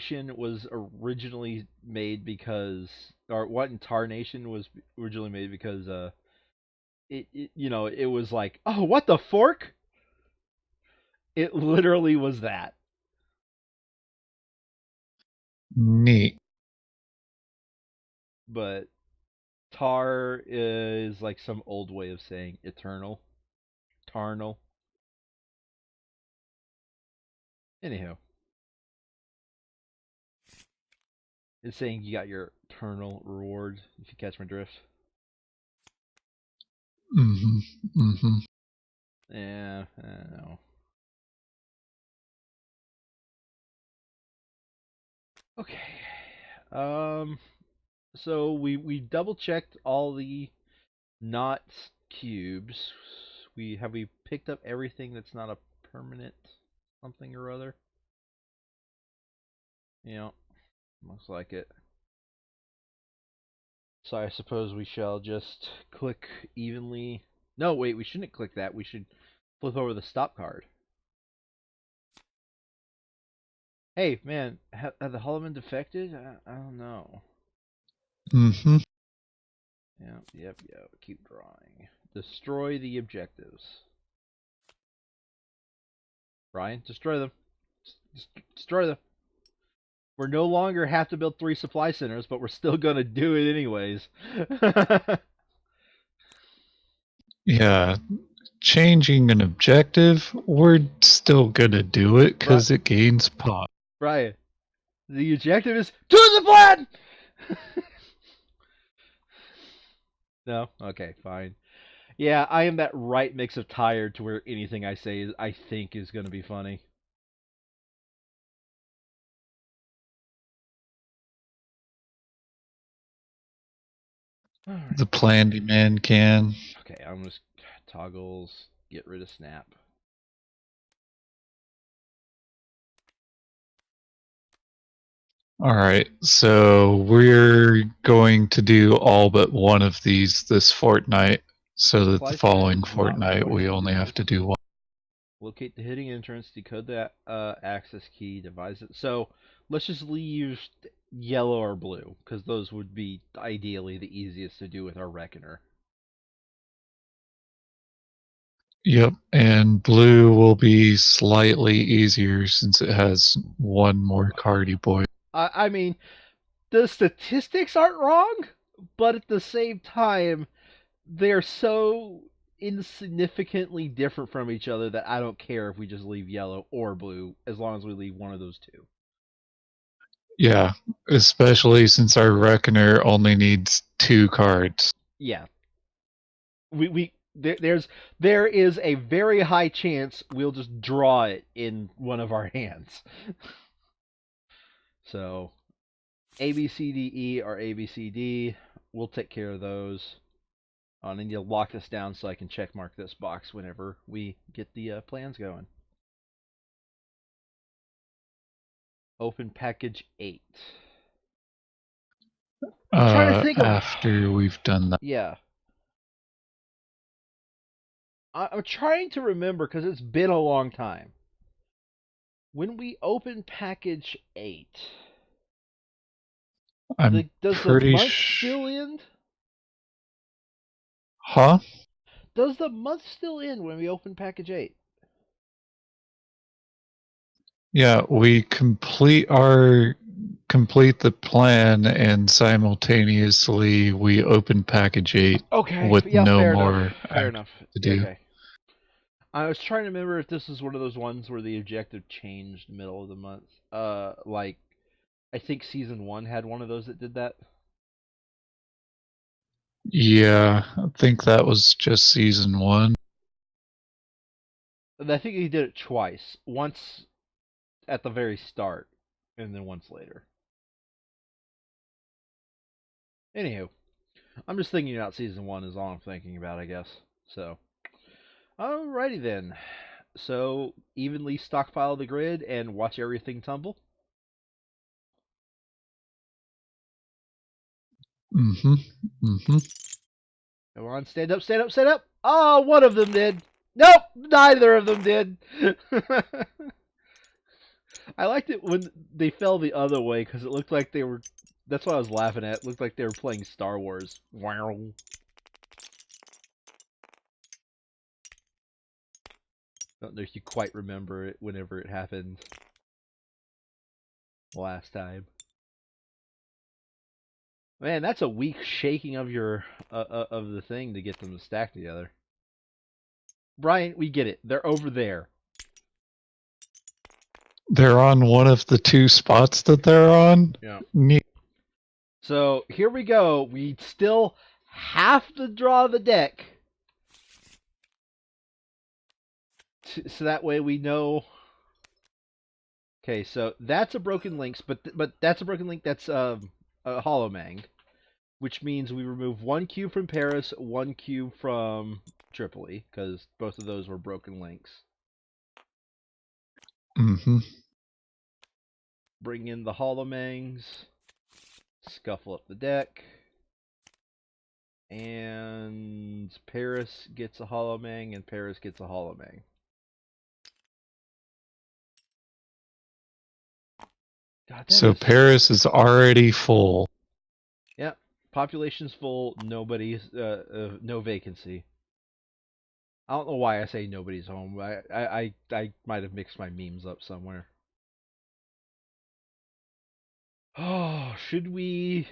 Nation was originally made because, or what in Tar Nation was originally made because, it was like, oh, what the fork? It literally was that. Neat. But Tar is like some old way of saying eternal, tarnal. Anyhow, it's saying you got your eternal reward if you catch my drift. Mm-hmm. Mm-hmm. Yeah, I don't know. Okay. Um. So we double checked all the not cubes. We picked up everything that's not a permanent something or other. Yeah, looks like it. So I suppose we shall just click evenly. No, wait, we shouldn't click that. We should flip over the stop card. Hey, man, have the Hollow Men defected? I don't know. Mm-hmm. Yep. Keep drawing. Destroy the objectives. Brian, destroy them. Destroy them. We're no longer have to build 3 supply centers, but we're still gonna do it anyways. Yeah. Changing an objective, we're still gonna do it because it gains pop. Brian, the objective is to the plan. No, okay, fine. Yeah, I am that right mix of tired to where anything I say is I think is gonna be funny. All right. The Plandy Man can. Okay, I'm just toggles. Get rid of snap. All right, so we're going to do all but one of these this fortnight, so that the Supply center following is not fortnight going we to only do have this. to do one. Locate the hidden entrance, decode the access key, devise it. So let's just leave yellow or blue because those would be ideally the easiest to do with our reckoner. Yep, and blue will be slightly easier since it has one more cardy boy. I mean, the statistics aren't wrong, but at the same time, they're so insignificantly different from each other that I don't care if we just leave yellow or blue as long as we leave one of those two. Yeah, especially since our reckoner only needs 2 cards. Yeah, there is a very high chance we'll just draw it in one of our hands. So A B C D E or A B C D, we'll take care of those. And then you'll lock this down so I can check mark this box whenever we get the plans going. Open package 8. I'm trying to think of. After we've done that. Yeah. I'm trying to remember because it's been a long time. When we open package 8, I'm does the pretty month still end? Huh? Does the month still end when we open package 8? Yeah, we complete the plan and simultaneously we open package 8 Okay, with yeah, no fair enough. more Fair act enough. to Yeah, do. okay. I was trying to remember if this is one of those ones where the objective changed middle of the month. Like I think season 1 had one of those that did that. Yeah, I think that was just season 1. And I think he did it twice. Once at the very start, and then once later. Anywho, I'm just thinking about season 1 is all I'm thinking about, I guess. So, alrighty then. So, evenly stockpile the grid and watch everything tumble. Mm-hmm. Mm-hmm. Come on, stand up, stand up, stand up. Oh, one of them did. Nope, neither of them did. I liked it when they fell the other way because it looked like they were. That's what I was laughing at. It looked like they were playing Star Wars. Wow. Don't know if you quite remember it whenever it happened last time. Man, that's a weak shaking of your of the thing to get them to stack together. Brian, we get it. They're over there. They're on one of the two spots that they're on. Yeah. Neat. So here we go. We still have to draw the deck, so that way we know. Okay, so that's a broken links, but that's a broken link. That's a hollow mang, which means we remove one cube from Paris, one cube from Tripoli, because both of those were broken links. Mm-hmm. Bring in the hollow mangs, scuffle up the deck, and Paris gets a hollow mang, and Paris gets a hollow mang. God, that So is. Paris is already full. Yeah, population's full. Nobody's. No vacancy. I don't know why I say nobody's home. I might have mixed my memes up somewhere. Oh, should we?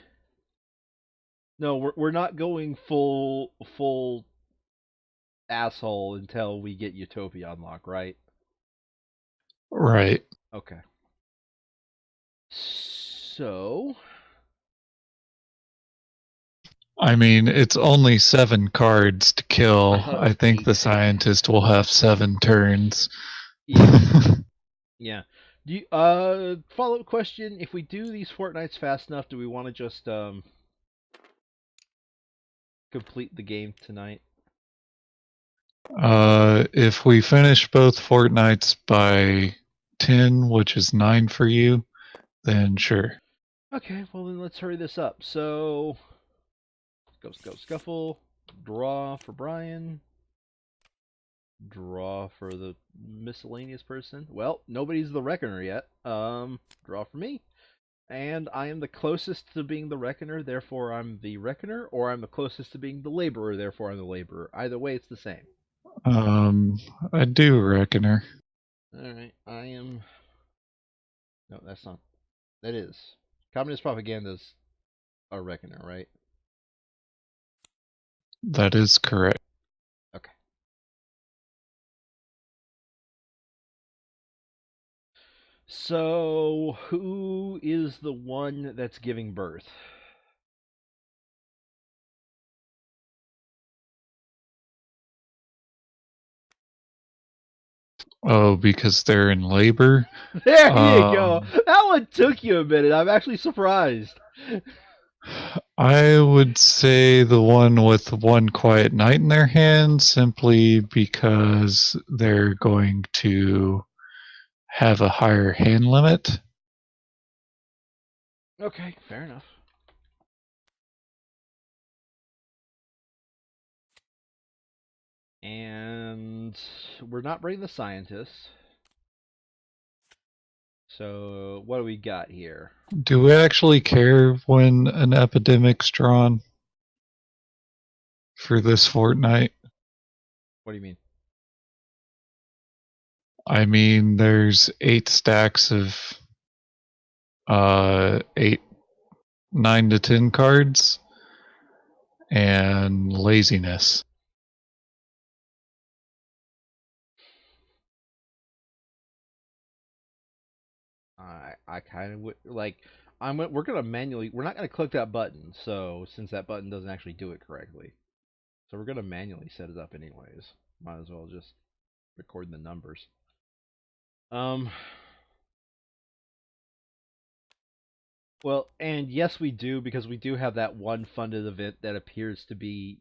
No, we're not going full asshole until we get Utopia unlock, right? Right. Okay. So, I mean, it's only 7 cards to I kill. thought it I was think the 8. scientist will have 7 turns. Yeah, yeah. Do you, follow up question: if we do these fortnights fast enough, do we want to just complete the game tonight? If we finish both fortnights by 10, which is 9 for you, then sure. Okay, well then let's hurry this up. So, go scuffle, draw for Brian, draw for the miscellaneous person. Well, nobody's the reckoner yet. Draw for me. And I am the closest to being the reckoner, therefore I'm the reckoner, or I'm the closest to being the laborer, therefore I'm the laborer. Either way, it's the same. Um, I do reckoner. Alright, I am. No, that's not. That is. Communist propaganda's a reckoner, right? That is correct. Okay. So, who is the one that's giving birth? Oh, because they're in labor. There you go. Um, That one took you a minute. I'm actually surprised. I would say the one with one quiet night in their hand, simply because they're going to have a higher hand limit. Okay, fair enough. And we're not bringing the scientists. So, what do we got here? Do we actually care when an epidemic's drawn for this fortnight? What do you mean? I mean, there's 8 stacks of 8, 9 to 10 cards, and laziness. I kind of would like. We're gonna manually. We're not gonna click that button. So since that button doesn't actually do it correctly, so we're gonna manually set it up anyways. Might as well just record the numbers. Um. Well, and yes, we do because we do have that one funded event that appears to be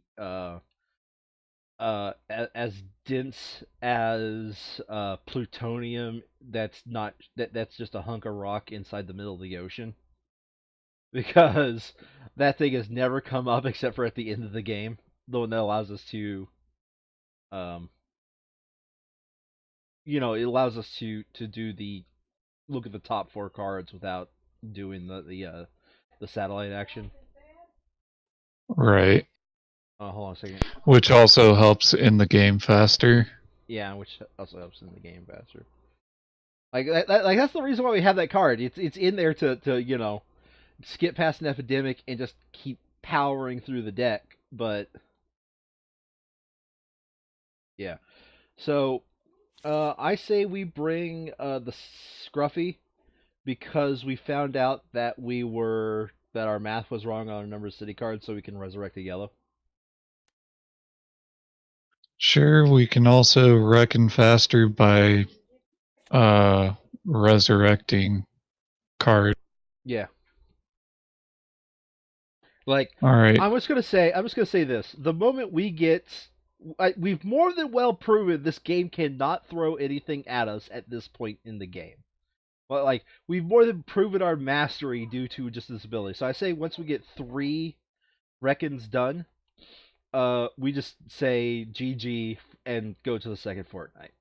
as dense as plutonium. That's not that's just a hunk of rock inside the middle of the ocean because that thing has never come up except for at the end of the game. The one that allows us to, um, it allows us to do the look at the top four cards without doing the satellite action. Right. Hold on a second. Which also helps in the game faster. Yeah, which also helps in the game faster. Like that's the reason why we have that card. It's in there to skip past an epidemic and just keep powering through the deck. But yeah, so I say we bring the Scruffy because we found out that our math was wrong on our number of city cards, so we can resurrect a yellow. Sure, we can also reckon faster by resurrecting cards. Yeah, like All right. I'm just gonna say this: the moment we've more than well proven this game cannot throw anything at us at this point in the game. But like we've more than proven our mastery due to just this ability. So I say once we get 3 reckons done, we just say GG and go to the second Fortnite.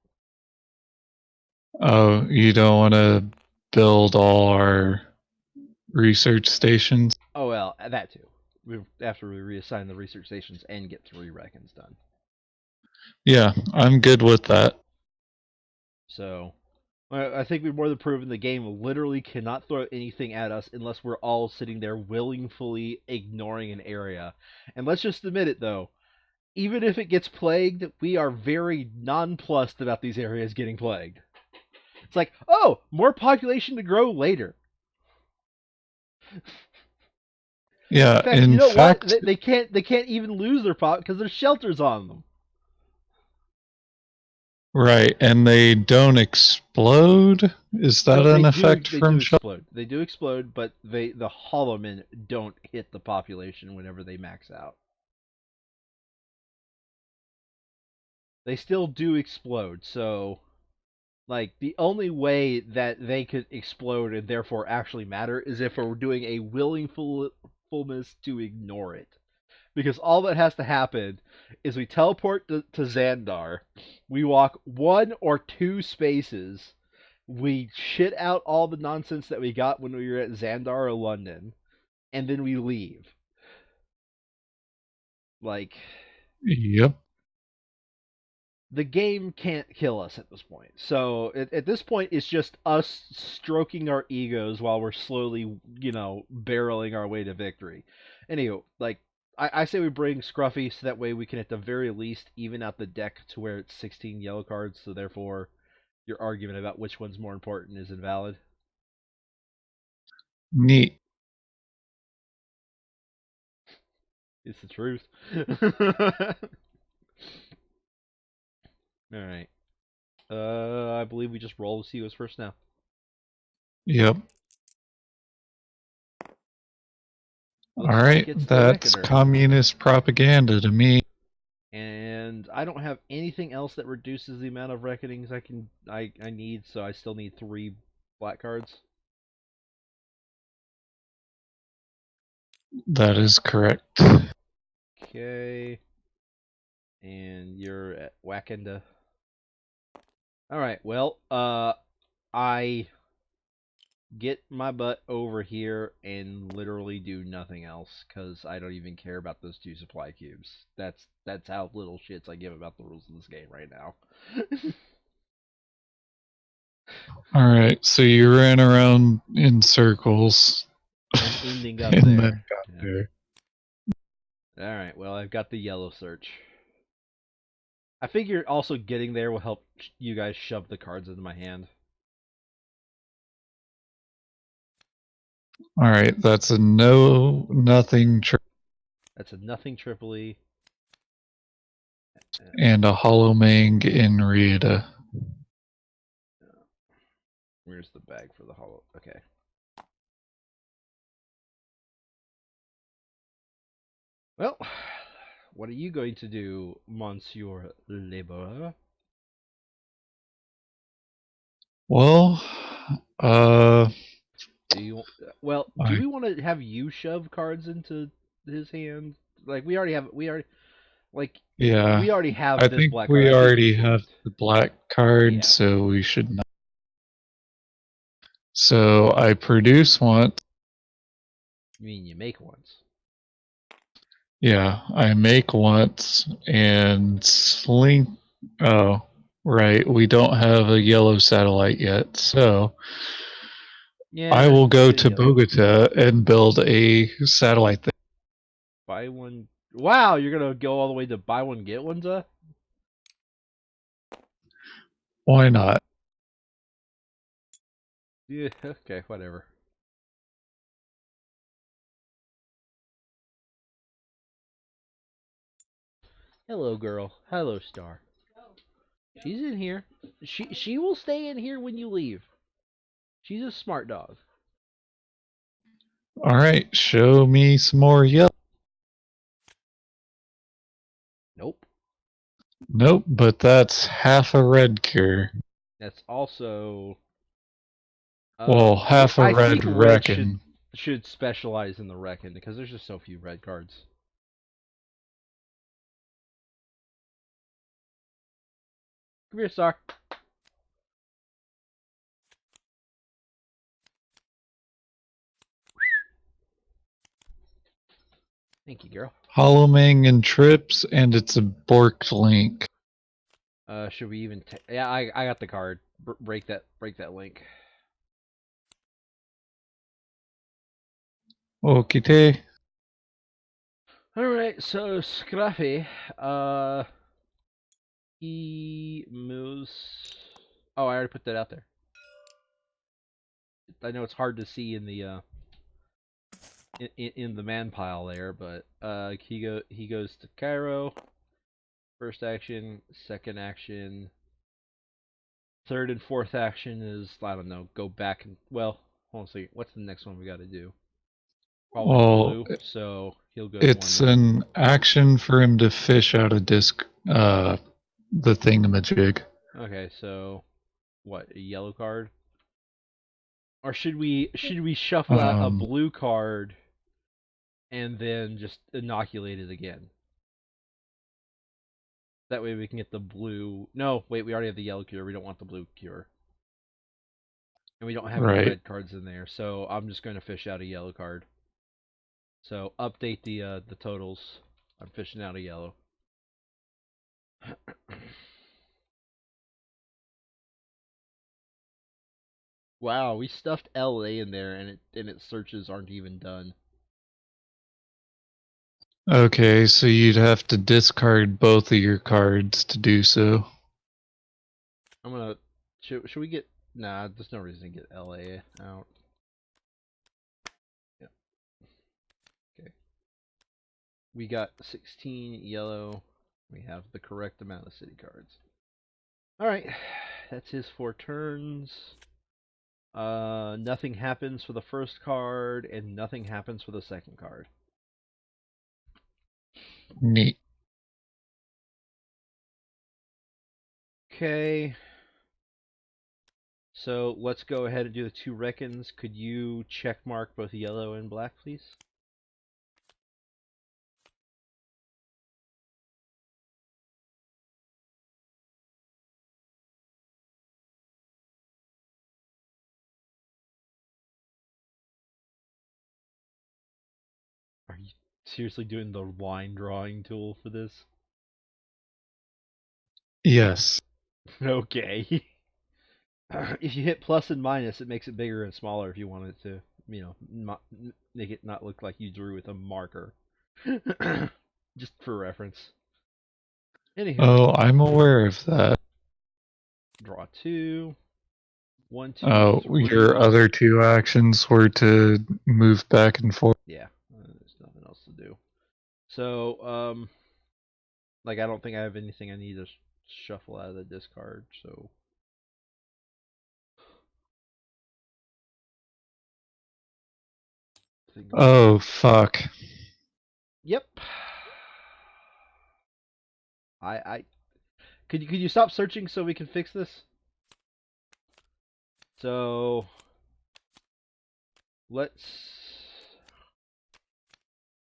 Oh, you don't want to build all our research stations? Oh well, that too. After we reassign the research stations and get 3 reckons done. Yeah, I'm good with that. So I think we've more than proven the game literally cannot throw anything at us unless we're all sitting there willingly ignoring an area. And let's just admit it though, even if it gets plagued, we are very nonplussed about these areas getting plagued. It's like, oh, more population to grow later. In Yeah, fact, you in know what? fact, They can't even lose their pop because there's shelters on them. right, and they don't explode? Is No, that an effect they from do shell? explode. They do explode, but the hollow men don't hit the population whenever they max out. They still do explode. So like the only way that they could explode and therefore actually matter is if we're doing a willing fullness to ignore it. Because all that has to happen is we teleport to Xandar, we walk 1 or 2 spaces, we shit out all the nonsense that we got when we were at Xandar or London, and then we leave. Like, Yep. the game can't kill us at this point. So at this point, it's just us stroking our egos while we're slowly, barreling our way to victory. Anywho, like I say we bring Scruffy so that way we can at the very least even out the deck to where it's 16 yellow cards. So therefore, your argument about which one's more important is invalid. Neat. It's the truth. All right. I believe we just roll to see who's first now. Yep. Looks All like right, it's the that's Reckoner. communist propaganda to me. And I don't have anything else that reduces the amount of reckonings I need, so I still need 3 black cards. That is correct. Okay, and you're at Wakanda. All right, well, I get my butt over here and literally do nothing else because I don't even care about those 2 supply cubes. That's how little shits I give about the rules of this game right now. All right, so you ran around in circles And ending up and then there. got Yeah. there. All right. Well, I've got the yellow search. I figure also getting there will help you guys shove the cards into my hand. All right, that's a no, nothing, That's a nothing Tripoli. and a hollow mang in Rieta. Where's the bag for the hollow? Okay. Well, what are you going to do, Monsieur Laborer? Well, uh, Do you well? Do I we want to have you shove cards into his hand? Like like yeah, we already have I this think black card. we I think we already have should. the black card, Yeah. so we should not. So I produce once. You mean you make ones? Yeah, I make once and slink. Oh, right. We don't have a yellow satellite yet. So I Yeah, will just go get a to yellow. Bogota and build a satellite there. Buy one. Wow, you're gonna go all the way to buy one get ones? Why not? Yeah. Okay. Whatever. Hello, girl. Hello, Star. She's in here. She will stay in here when you leave. She's a smart dog. All right, show me some more yellow. Nope. Nope, but that's half a red cure. That's also Well, half a I think red red reckon. should specialize in the reckon because there's just so few red cards. Come here, Star. Thank you, girl. Hollowmang and Trips, and it's a Borked Link. Should we even? Yeah, I got the card. Break that link. Okite. All right. So Scruffy, uh, he moves. Oh, I already put that out there. I know it's hard to see in the in the man pile there, but he goes to Cairo. First action, second action, third and fourth action is I don't know. Go back and well, hold on a second. What's the next one we got to do? Probably Well, blue. So he'll go to it's 1-1. an action for him to fish out a disc, the thingamajig. Okay, so what? A yellow card, or should we shuffle out a Um, blue card and then just inoculate it again? That way we can get the blue. No, wait, we already have the yellow cure. We don't want the blue cure. And we don't have any right. red cards in there, so I'm just going to fish out a yellow card. So update the totals. I'm fishing out a yellow. Wow, we stuffed LA in there, and its searches aren't even done. Okay, so you'd have to discard both of your cards to do so. I'm gonna. Should we get? Nah, there's no reason to get LA out. Yeah. Okay. We got 16 yellow. We have the correct amount of city cards. All right, that's his 4 turns. Nothing happens for the first card, and nothing happens for the second card. Neat. Okay, so let's go ahead and do the 2 reckons. Could you check mark both yellow and black, please? Are you seriously doing the line drawing tool for this? Yes. Okay. If you hit plus and minus, it makes it bigger and smaller if you want it to, not, make it not look like you drew with a marker. Just for reference. Anywho, Oh, I'm aware of that. draw two. One, two, Oh, your three. other two actions were to move back and forth. Yeah, there's nothing else to do. So, like I don't think I have anything I need to shuffle out of the discard. So, I think I'm good. Oh, fuck. Yep. I could you stop searching so we can fix this? So let's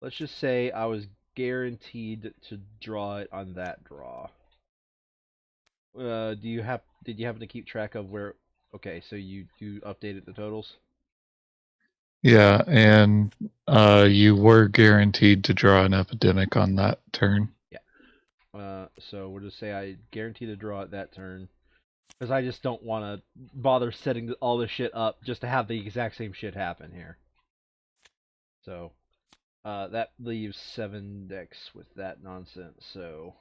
let's just say I was guaranteed to draw it on that draw. Do you have did you happen to keep track of where? Okay, so you updated the totals. Yeah, and you were guaranteed to draw an epidemic on that turn. Yeah. So we'll just say I guarantee to draw it that turn because I just don't want to bother setting all this shit up just to have the exact same shit happen here. So that leaves 7 decks with that nonsense. So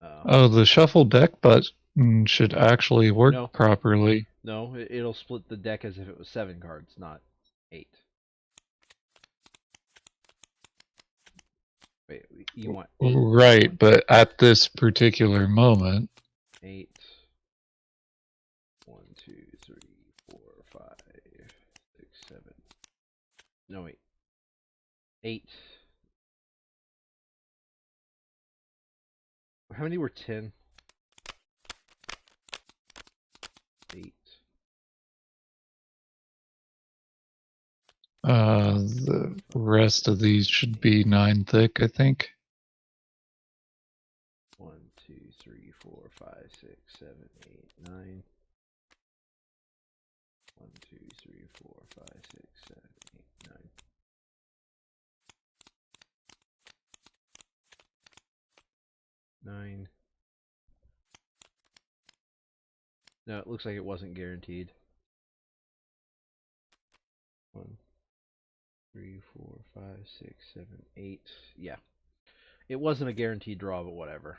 Oh, the shuffle deck button should actually work no, properly. no, it'll split the deck as if it was 7 cards, not 8. Wait, you want 8? You Right, want but at this particular moment, 8? 1, 2, 3, 4, 5, 6, 7. No, wait. 8. How many were 10? 8. the rest of these should be 9 thick, I think. 1, 2, 3, 4, 5, 6, 7, 8, 9. 1, 2, 3, 4, 5, 6, 7, 8, 9. 9. No, it looks like it wasn't guaranteed. 1, 3, 4, 5, 6, 7, 8. Yeah. It wasn't a guaranteed draw, but whatever.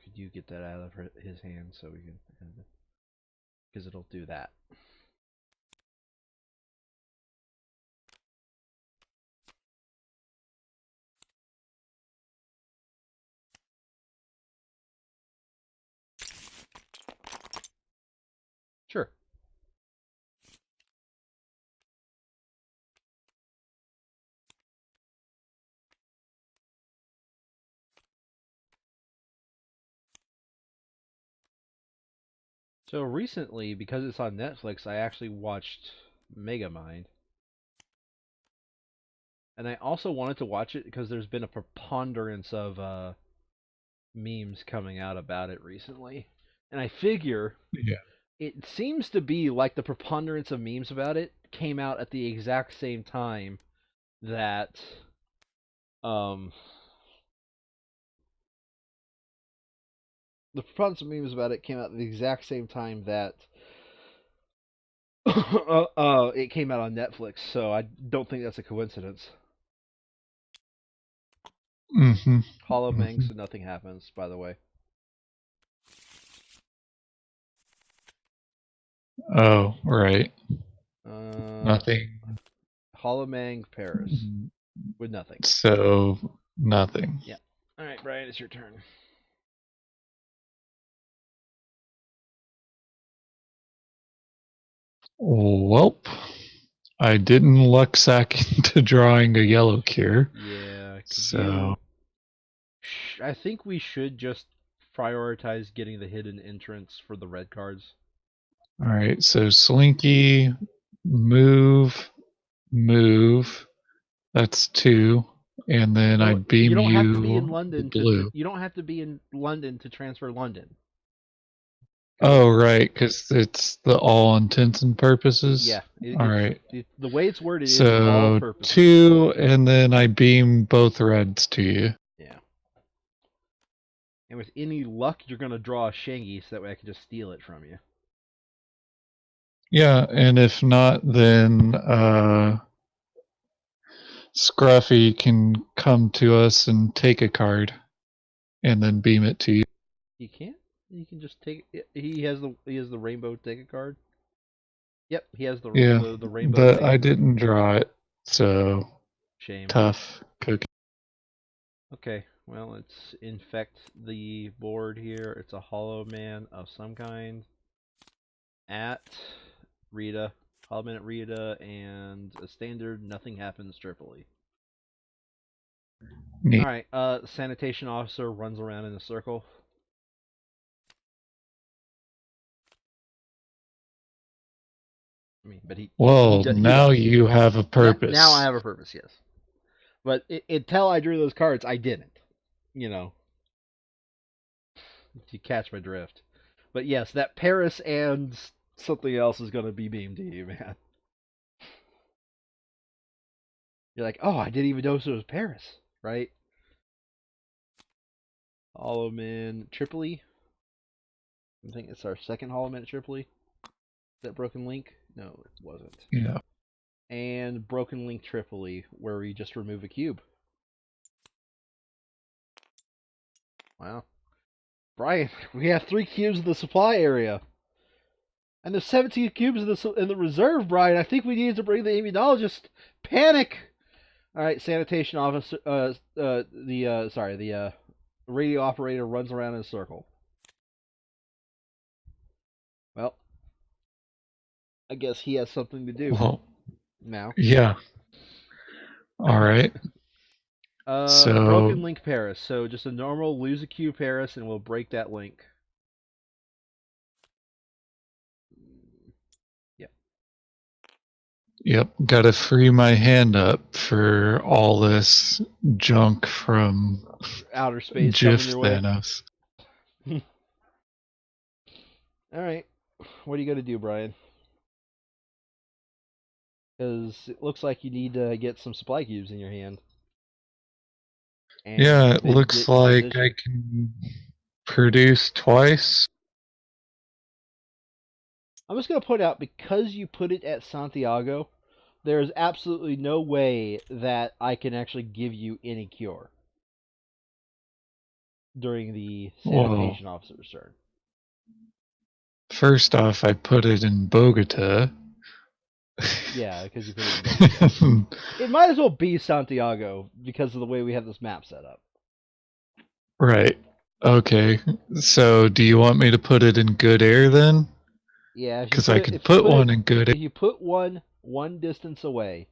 Could you get that out of his hand so we can... Because it'll do that. Sure. So recently, because it's on Netflix, I actually watched Megamind. And I also wanted to watch it because there's been a preponderance of memes coming out about it recently. And I figure Yeah. it seems to be like the preponderance of memes about it came out at the exact same time that um the preponderance of memes about it came out at the exact same time that it came out on Netflix, so I don't think that's a coincidence. Mm-hmm. Hollow Mm-hmm. Manx and nothing happens, by the way. Oh, right. Uh, Nothing. Hollow Mang Paris with nothing. So, nothing. Yeah. All right, Brian, it's your turn. Welp. I didn't luck sack into drawing a yellow cure. Yeah, could So, you? I think we should just prioritize getting the hidden entrance for the red cards. alright. So, Slinky, move, move. That's 2. And then I No, you beam don't have to be in you the London blue. you don't have to be in London to transfer London. Because Oh, right. Because it's the all intents and purposes. yeah, Alright. the way it's worded is all So, purposes. 2, and then I beam both reds to you. Yeah. And with any luck, you're gonna draw a Shangy, so that way I can just steal it from you. Yeah, and if not, then Scruffy can come to us and take a card and then beam it to you. You can't. You can just take it. He has the rainbow ticket card. Yep, he has the Yeah, the the rainbow but I ticket. didn't draw it, so Shame. tough cookie. Okay, well let's infect the board here. It's a hollow man of some kind at Rita, hollow man at Rita, and a standard nothing happens Tripoli. All Neat. right, sanitation officer runs around in a circle. me, but Well, he now does. you have a Now I purpose. have a purpose, yes. But until I drew those cards, I didn't. You know, if you catch my drift. But yes, that Paris and something else is going to be beamed to you, man. You're like, oh, I didn't even know it was Paris, right? Holloman Tripoli. I think it's our second Holloman at Tripoli. Is that Broken Link? No, it wasn't. Yeah. And Broken Link Tripoli, where we just remove a cube. Wow. Brian, we have 3 cubes in the supply area. And there's 17 cubes in the reserve, Brian. I think we need to bring the immunologist. Panic! All right, sanitation officer. The radio operator runs around in a circle. Well, I guess he has something to do Well, now. yeah. All right. Broken So, link Paris. So just a normal lose a cube Paris, and we'll break that link. Yeah. yep, gotta free my hand up for all this junk from Outer space coming GIF your way. Thanos. All right. What are you gonna do, Brian? Because it looks like you need to get some supply cubes in your hand Yeah, and it then looks get in like I position. can produce twice. I'm just gonna point out because you put it at Santiago, there is absolutely no way that I can actually give you any cure during the Well, sanitation officer's turn. first off, I put it in Bogota. Yeah, because you put it in Bogota. It might as well be Santiago because of the way we have this map set up. Right. Okay. So, do you want me to put it in good air then? Yeah, Because I could put one in good air. if you put one distance away,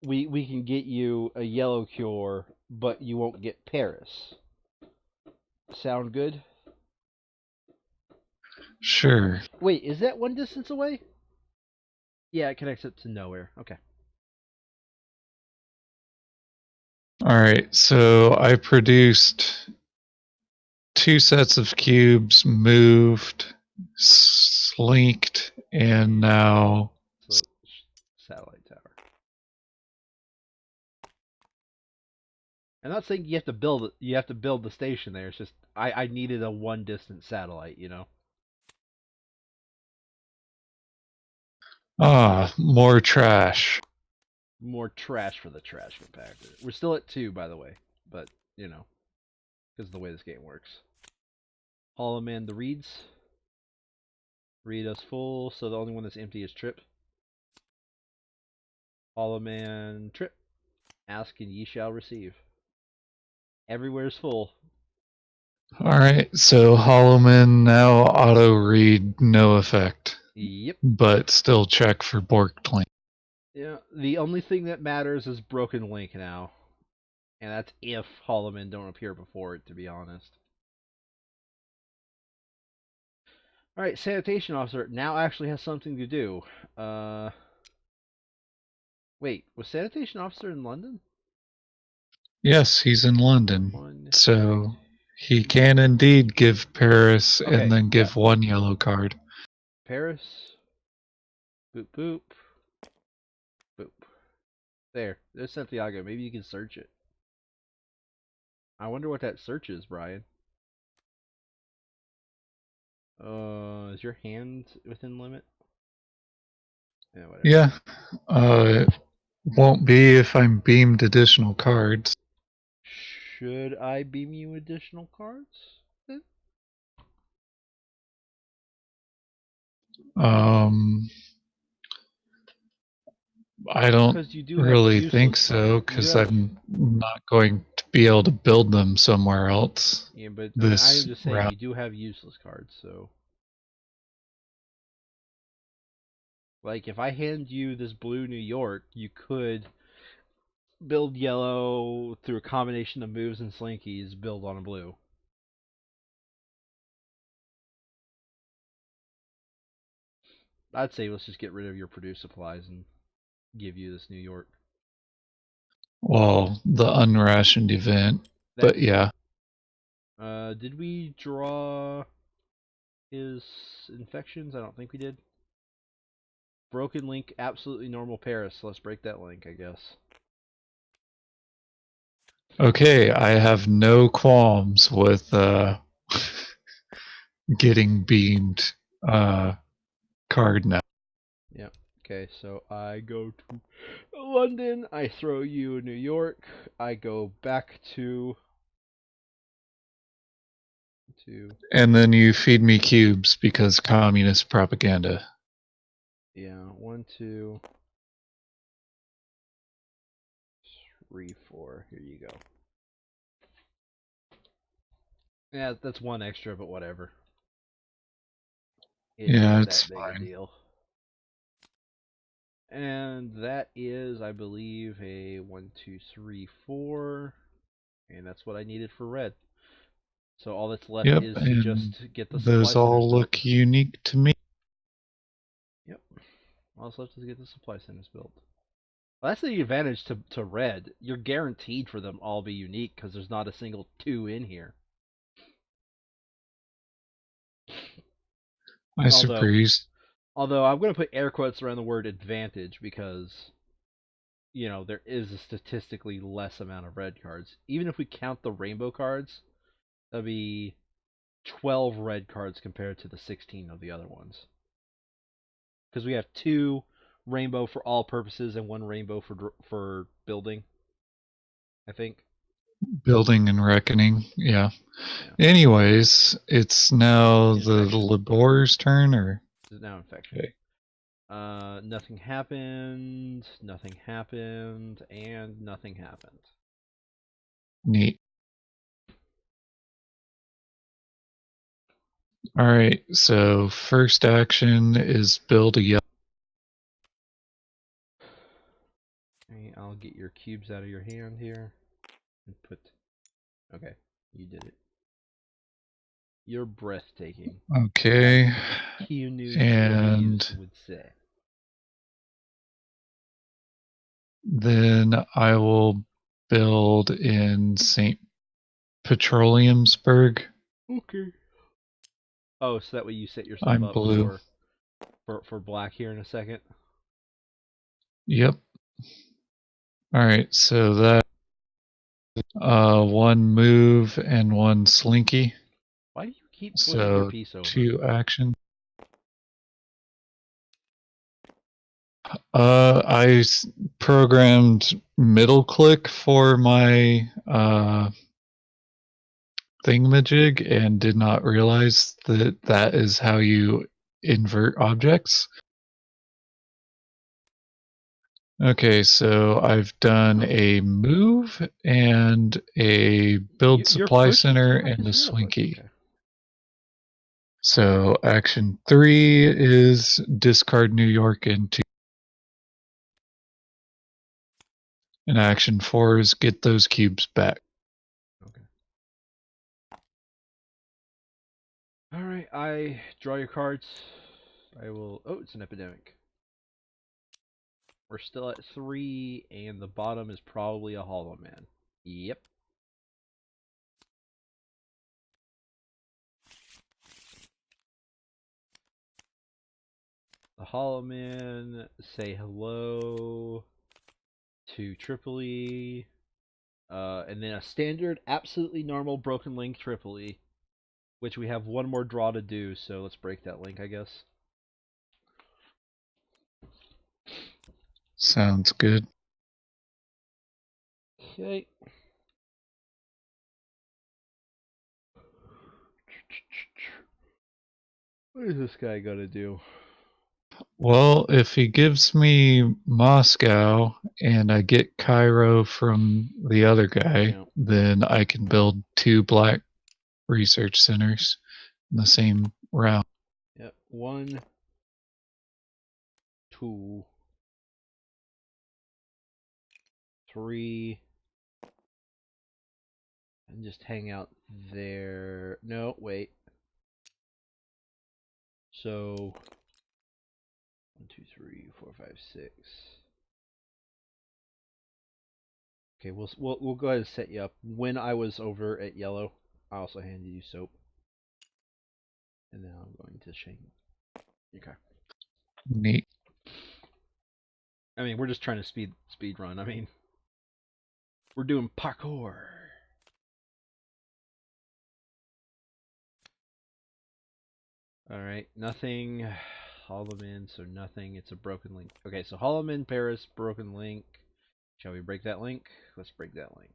we can get you a yellow cure, but you won't get Paris. Sound good? Sure. Wait, is that one distance away? Yeah, it connects it to nowhere. Okay. All right. So, I produced 2 sets of cubes, moved, slinked, and now. So satellite tower. I'm not saying you have to build it. You have to build the station there. It's just I needed a one distance satellite. You know, Ah, more trash. more trash for the trash compactor. We're still at 2, by the way, but you know, because of the way this game works. Hollow Man the reads. Read us full, so the only one that's empty is Trip. Hollow Man Trip. Ask and ye shall receive. Everywhere's full. All right. So, Holloman now auto read no effect, Yep. but still check for Bork. Yeah. The only thing that matters is Broken Link now. And that's if Holloman don't appear before it, to be honest. Alright, Sanitation Officer now actually has something to do. Uh Wait, was Sanitation Officer in London? Yes, he's in London. One, So he two. can indeed give Paris and Okay, then yeah. give one yellow card. Paris. Boop boop. Boop. There's Santiago. Maybe you can search it. I wonder what that search is, Brian. Is your hand within limit? Yeah, whatever. Yeah, it won't be if I'm beamed additional cards. Should I beam you additional cards? Then? Um, I don't Because you do have really think useless so cards. You do because have. I'm not going to be able to build them somewhere else Yeah, but I mean, I'm this just saying round. you do have useless cards. So, like, if I hand you this blue New York, you could build yellow through a combination of moves and slinkies. Build on a blue. I'd say let's just get rid of your produce supplies and give you this New York. Well, the unrationed event. That But too. yeah. Did we draw his infections? I don't think we did. Broken link, absolutely normal Paris. So let's break that link, I guess. Okay, I have no qualms with getting beamed card now. Yep. Okay, so I go to London. I throw you New York. I go back to And then you feed me cubes because communist propaganda. yeah, 1, 2, 3, 4. Here you go. Yeah, that's one extra, but whatever. It Yeah, ain't it's that big a fine. deal. And that is, I believe, a 1, 2, 3, 4, and that's what I needed for red. So all that's left Yep, is to and just get the supply those centers all built. look unique to me. Yep. All that's left is to get the supply centers built. Well, that's the advantage to red. You're guaranteed for them all be unique because there's not a single 2 in here. I Although, surprised. although I'm going to put air quotes around the word advantage because there is a statistically less amount of red cards. Even if we count the rainbow cards, that'd be 12 red cards compared to the 16 of the other ones. Because we have 2 rainbow for all purposes and 1 rainbow for building, I think. Building and reckoning. Yeah. Yeah. Anyways, it's now the Infection. laborer's turn, or This is now infection. okay. Nothing happened, nothing happened, and nothing happened. Neat. All right. So first action is build a yellow. Okay, I'll get your cubes out of your hand here and put. Okay, you did it. You're breathtaking, as Okay. Keanu Reeves And would say. then I will build in St. Petroleumsburg. Okay. Oh, so that way you set yourself I'm up blue. for black here in a second. Yep. All right. So that one move and one slinky. Why do you keep flipping your So piece over? two action. Programmed middle click for my thingamajig and did not realize that that is how you invert objects. Okay, so I've done a move and a build You're supply pushing center too much and a as you look. slinky. Okay. So action 3 is discard New York into, and action 4 is get those cubes back. Okay. All right. I draw your cards. I will. Oh, it's an epidemic. We're still at 3, and the bottom is probably a Hollow Man. Yep. The Hollow Man, say hello to Tripoli, and then a standard, absolutely normal Broken Link Tripoli, which we have one more draw to do, so let's break that link, I guess. Sounds good. Okay. What is this guy gonna do? Well, if he gives me Moscow and I get Cairo from the other guy, Yeah. then I can build two black research centers in the same route. Yep. 1, 2, 3, and just hang out there. No, wait. So 2, 3, 4, 5, 6. Okay, we'll go ahead and set you up. When I was over at yellow, I also handed you soap, and now I'm going to change. Okay. Neat. I mean, we're just trying to speed run. I mean, we're doing parkour. All right, nothing. Haul them in, so nothing. It's a broken link. Okay, so haul them in, Paris. Broken link. Shall we break that link? Let's break that link.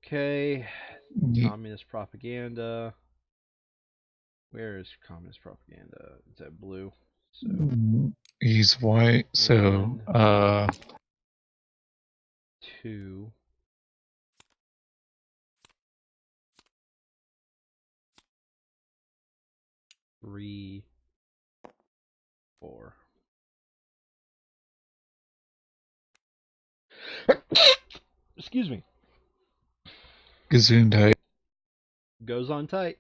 Okay, Neat. communist propaganda. Where is communist propaganda? It's at blue. So He's white, so 1, 2, 3, 4. Excuse me. Gesundheit. Goes on tight.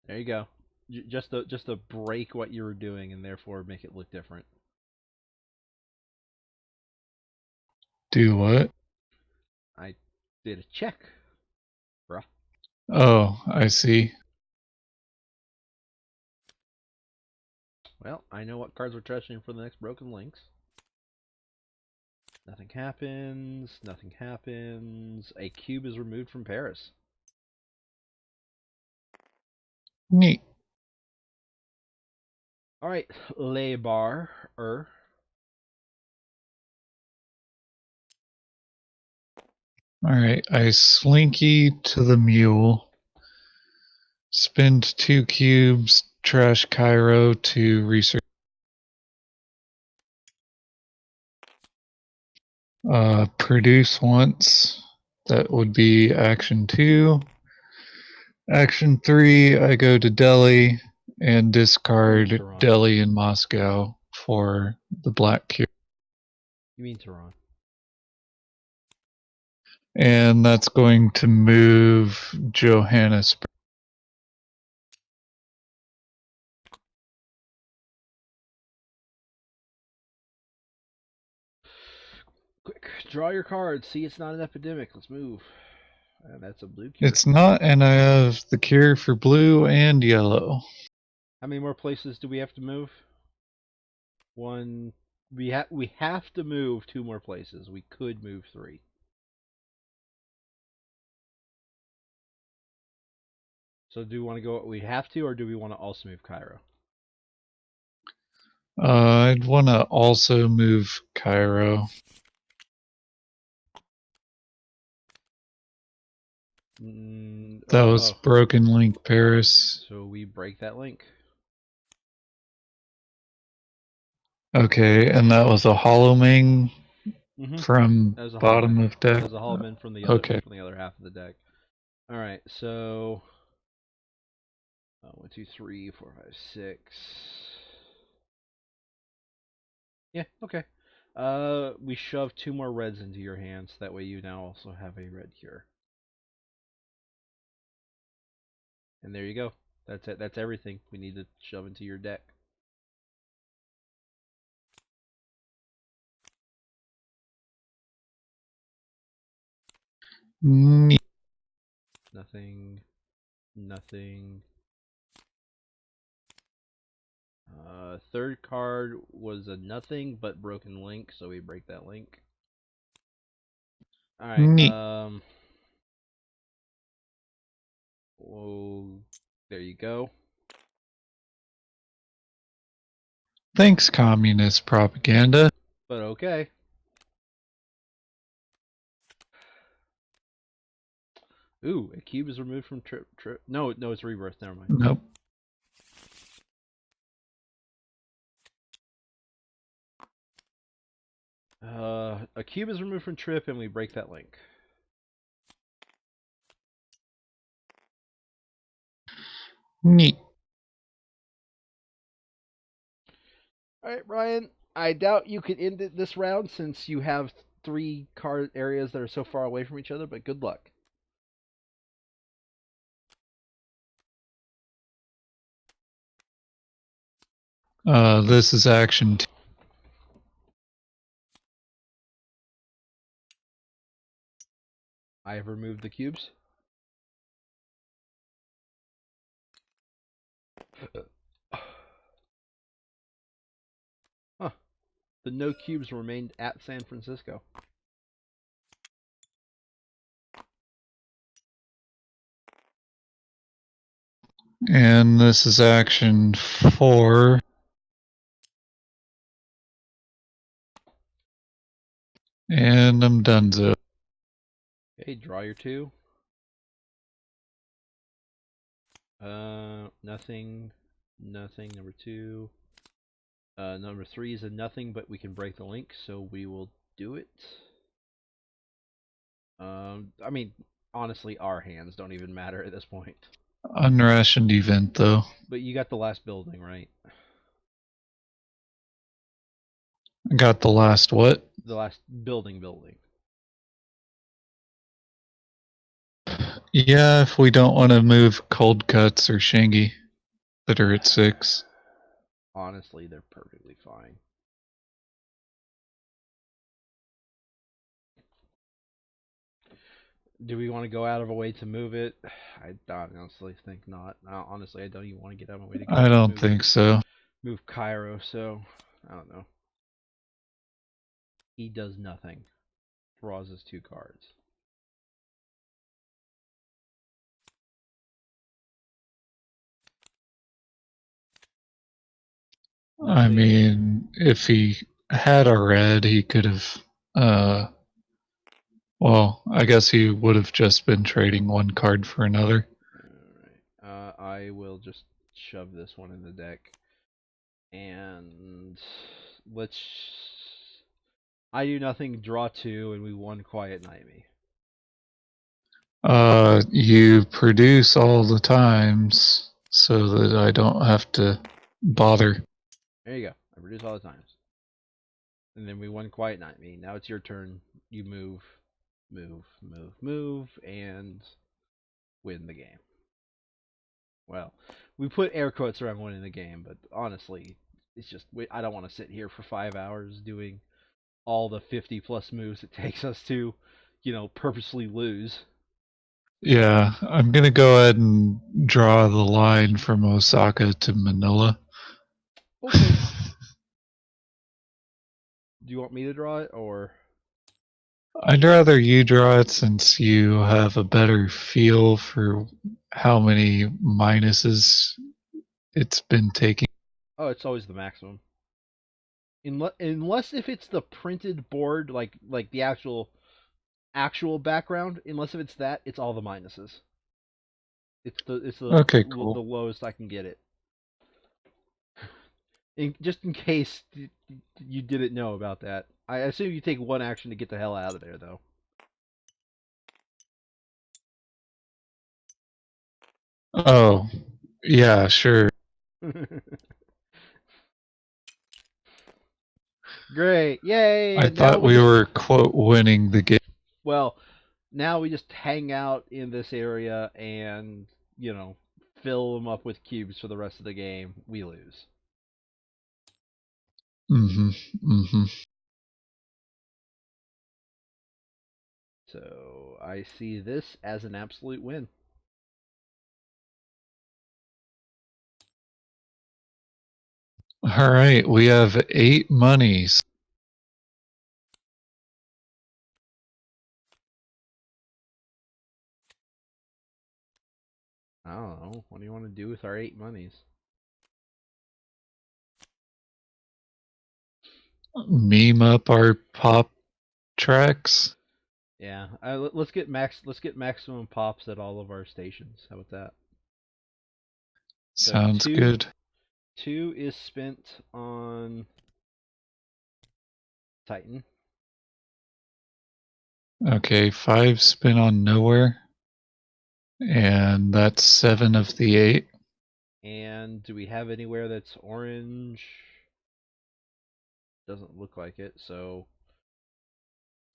There you go. Just to break what you were doing and therefore make it look different. Do what? I did a check, bruh. Oh, I see. Well, I know what cards we're trashing for the next broken links. Nothing happens. Nothing happens. A cube is removed from Paris. Neat. All right, lay bar. Alright, I slinky to the mule. Spend 2 cubes, trash Cairo to research. Produce once. That would be action 2. Action 3, I go to Delhi and You mean discard Tehran? Delhi and Moscow for the black cube. You mean Tehran? And that's going to move Johannesburg. Quick, draw your cards. See, it's not an epidemic. Let's move. And that's a blue cure. It's not, and I have the cure for blue and yellow. How many more places do we have to move? One. We have to move 2 more places. We could move 3. So do we want to go? We have to, or do we want to also move Cairo? I'd want to also move Cairo. That was Oh, Broken Link Paris. so we break that link. Okay, and that was a Hollow Ming Mm-hmm. from As a bottom Hallman. of deck. As a Hallman from the Okay. other half of the deck. All right, so 1, 2, 3, 4, 5, 6. Yeah, okay. We shove 2 more reds into your hands. That way, you now also have a red cure. And there you go. That's it. That's everything we need to shove into your deck. Neat. Nothing. Nothing. Third card was a nothing but broken link, so we break that link. All right. Neat. Whoa. There you go. Thanks, communist propaganda. But okay. Ooh, a cube is removed from trip. No, it's rebirth. Never mind. Nope. A cube is removed from trip, and we break that link. Neat. All right, Brian. I doubt you could end it this round since you have three card areas that are so far away from each other, but good luck. This is action. I have removed the cubes. Huh. The no cubes remained at San Francisco. And this is action 4. And I'm donezo. Okay, draw your two. Nothing. Nothing. Number two. Number three is a nothing, but we can break the link, so we will do it. I mean, honestly, our hands don't even matter at this point. Unrationed event, though. But you got the last building, right? I got the last what? The last building. Yeah, if we don't want to move cold cuts or Shangy that are at 6. Honestly, they're perfectly fine. Do we want to go out of our way to move it? I honestly think not. Honestly, I don't even want to get out of my way to I go don't move think so. move Cairo. So I don't know. He does nothing. Draws his two cards. I Nothing. mean, if he had a red, he could have. Well, I guess he would have just been trading one card for another. Alright. I will just shove this one in the deck. And let's. I do nothing, draw two, and we won Quiet Night Me. You produce all the times so that I don't have to bother. There you go. I produce all the times. And then we won Quiet Night Me. Now it's your turn. You move, and win the game. Well, we put air quotes around winning the game, but honestly, it's just I don't want to sit here for 5 hours doing all the 50 plus moves it takes us to, purposely lose. Yeah, I'm gonna go ahead and draw the line from Osaka to Manila. Okay. Do you want me to draw it or? I'd rather you draw it since you have a better feel for how many minuses it's been taking. Oh, it's always the maximum. Unless if it's the printed board, like the actual background. Unless if it's that, it's all the minuses. It's the Okay, the cool. lowest I can get it. Just in case you didn't know about that. I assume you take one action to get the hell out of there, though. Oh, yeah, sure. Great, yay! I And now thought we we just were, quote, winning the game. well, now we just hang out in this area and fill them up with cubes for the rest of the game. We lose. Mm-hmm, mm-hmm. So I see this as an absolute win. All right, we have 8 monies. I don't know. What do you want to do with our 8 monies? Meme up our pop tracks. Yeah, let's get maximum pops at all of our stations. How about that? So Sounds good. two is spent on Titan, Okay, 5 spin on nowhere. And that's 7 of the 8. and do we have anywhere that's orange? Doesn't look like it. So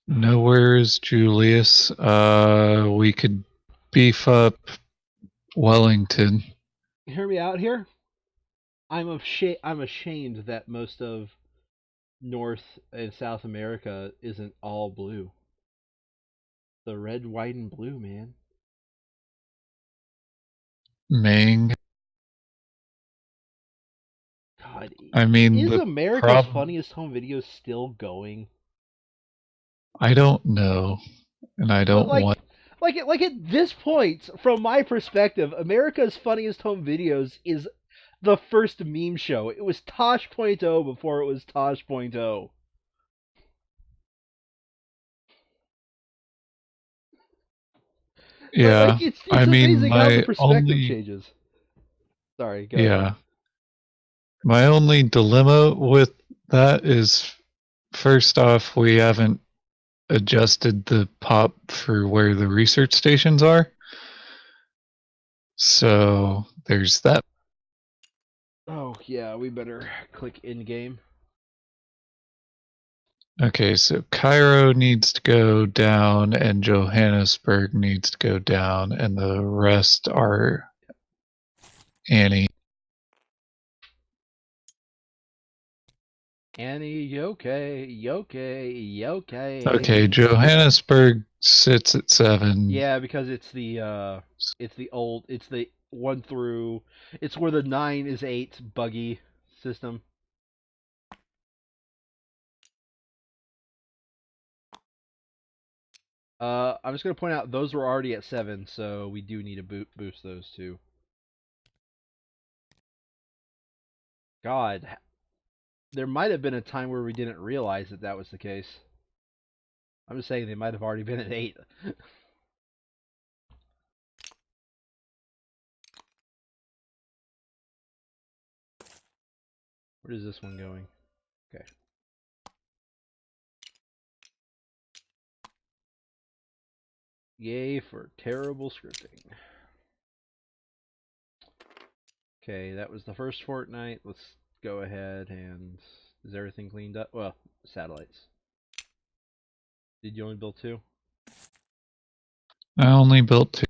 Nowhere is Julius. We could beef up Wellington. hear me out here. I'm ashamed that most of North and South America isn't all blue. The red, white, and blue, man. Mang. God, I mean, is the America's problem. Funniest Home Videos still going? I don't know, and I But don't want. like at this point, from my perspective, America's Funniest Home Videos is the first meme show. It was Tosh.0 before it was Tosh.0. Yeah, I It's mean, amazing how the perspective changes. Sorry, go ahead. yeah, my only dilemma with that is first off, we haven't adjusted the pop for where the research stations are. So there's that. Oh yeah, we better click in game. Okay, so Cairo needs to go down and Johannesburg needs to go down, and the rest are Annie. Annie, yoke, yoke, Okay, yoke. Johannesburg sits at 7. Yeah, because it's the old it's the one through it's where the 9 is 8 buggy system. I'm just gonna point out those were already at 7, so we do need to boost those too. God, there might have been a time where we didn't realize that that was the case. I'm just saying they might have already been at 8. Where is this one going? Okay. Yay for terrible scripting. Okay, that was the first Fortnight. Let's go ahead and is everything cleaned up? Well, satellites. Did you only build 2? I only built 2.